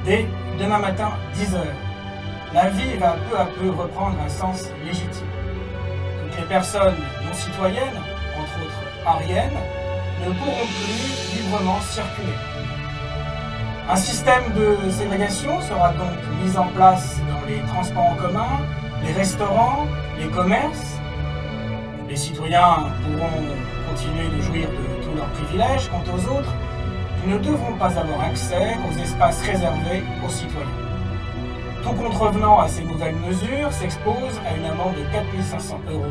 Dès demain matin, 10 heures, la vie va peu à peu reprendre un sens légitime. Toutes les personnes non citoyennes, entre autres ariennes, ne pourront plus librement circuler. Un système de ségrégation sera donc mis en place dans les transports en commun, les restaurants, les commerces. Les citoyens pourront continuer de jouir de tous leurs privilèges. Quant aux autres, ils ne devront pas avoir accès aux espaces réservés aux citoyens. Tout contrevenant à ces nouvelles mesures s'expose à une amende de 4 500 €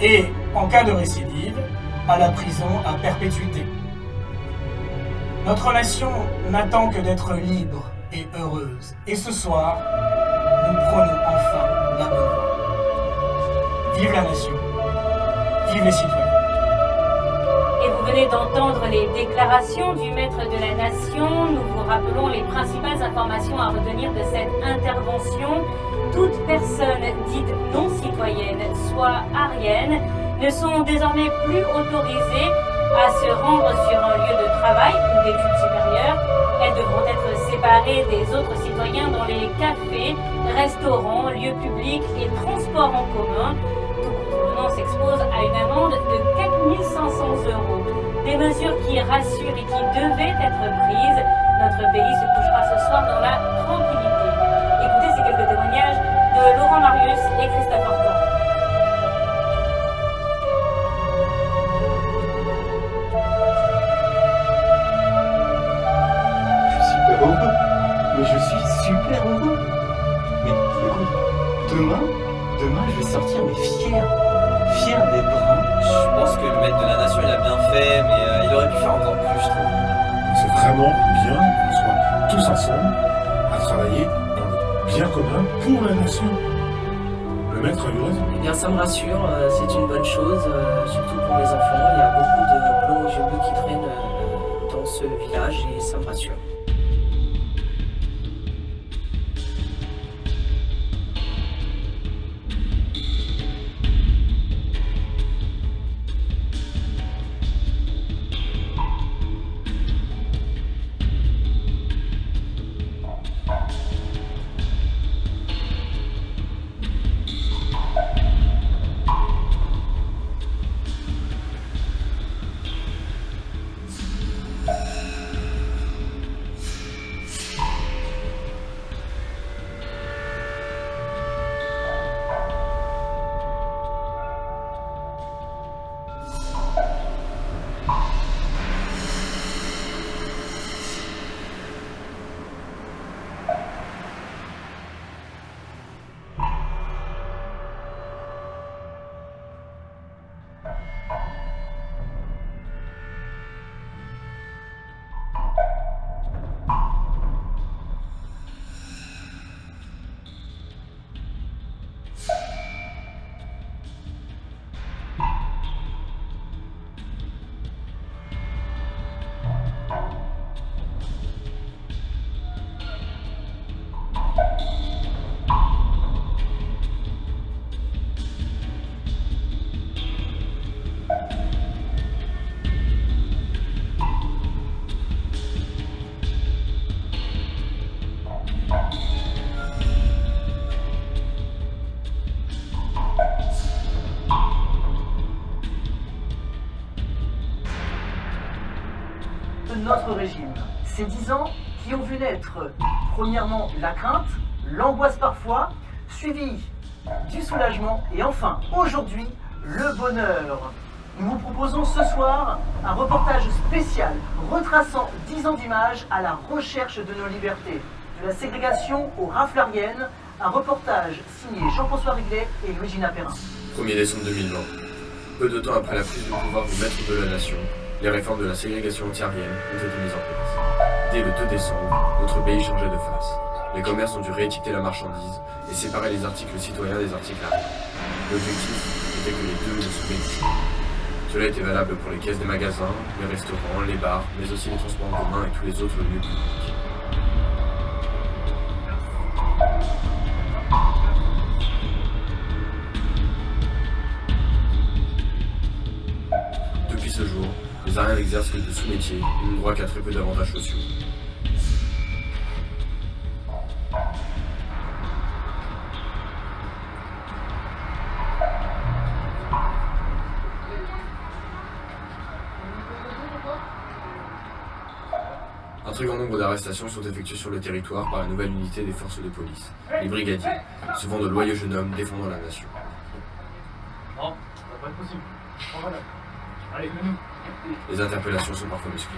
et, en cas de récidive, à la prison à perpétuité. Notre nation n'attend que d'être libre et heureuse. Et ce soir, nous prenons enfin la bonne voie. Vive la nation, vive les citoyens. Et vous venez d'entendre les déclarations du maître de la nation. Nous vous rappelons les principales informations à retenir de cette intervention. Toute personne dite non citoyenne, soit arienne, ne sont désormais plus autorisées à se rendre sur un lieu de travail ou d'études supérieures. Elles devront être séparées des autres citoyens dans les cafés, restaurants, lieux publics et transports en commun. Tout contrevenant s'expose à une amende de 4 500 €. Des mesures qui rassurent et qui devaient être prises. Notre pays se couchera ce soir dans la tranquillité. Écoutez ces quelques témoignages de Laurent Marius et Christophe Orcan. Mais je suis super heureux. Mais écoute, demain je vais sortir mais fier d'être brun. Je pense que le maître de la nation il a bien fait, mais il aurait pu faire encore plus, je trouve. C'est vraiment bien qu'on soit tous ensemble à travailler dans le bien commun pour la nation. Le maître a eu raison. Eh bien, ça me rassure, c'est une bonne chose, surtout pour les enfants. Il y a beaucoup de blonds aux yeux bleus qui traînent dans ce village et ça me rassure. Notre régime, ces 10 ans qui ont vu naître premièrement la crainte, l'angoisse parfois, suivi du soulagement et enfin aujourd'hui le bonheur. Nous vous proposons ce soir un reportage spécial retraçant 10 ans d'images à la recherche de nos libertés, de la ségrégation aux raflariennes, un reportage signé Jean-François Riglet et Louis-Gina Perrin. 1er décembre 2020, peu de temps après la prise de pouvoir du maître de la nation, les réformes de la ségrégation anti-arienne ont été mises en place. Dès le 2 décembre, notre pays changeait de face. Les commerces ont dû réétiqueter la marchandise et séparer les articles citoyens des articles ariens. L'objectif était que les deux ne se mélangent pas. Cela était valable pour les caisses des magasins, les restaurants, les bars, mais aussi les transports en commun et tous les autres lieux publics. Depuis ce jour, les ariens n'exercent que de sous-métiers et n'ont droit qu'à très peu d'avantages sociaux. très grand nombre d'arrestations sont effectuées sur le territoire par la nouvelle unité des forces de police, les brigadiers, souvent de loyaux jeunes hommes défendant la nation. Non, ça va pas être possible. Oh, voilà. Allez, nous. Les interpellations sont parfois musclées.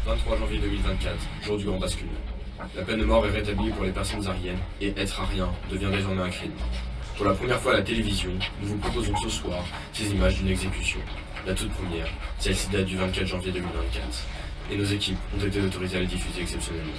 « 23 janvier 2024, jour du grand basculement. La peine de mort est rétablie pour les personnes ariennes et être arien devient désormais un crime. Pour la première fois à la télévision, nous vous proposons ce soir ces images d'une exécution. La toute première, celle-ci date du 24 janvier 2024. Et nos équipes ont été autorisées à les diffuser exceptionnellement.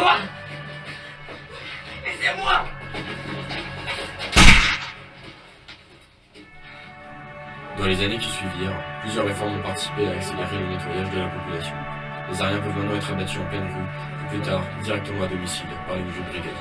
Laissez-moi! Laissez-moi! Dans les années qui suivirent, plusieurs réformes ont participé à accélérer le nettoyage de la population. Les Ariens peuvent maintenant être abattus en pleine rue, puis plus tard, directement à domicile, par les nouveaux brigadiers.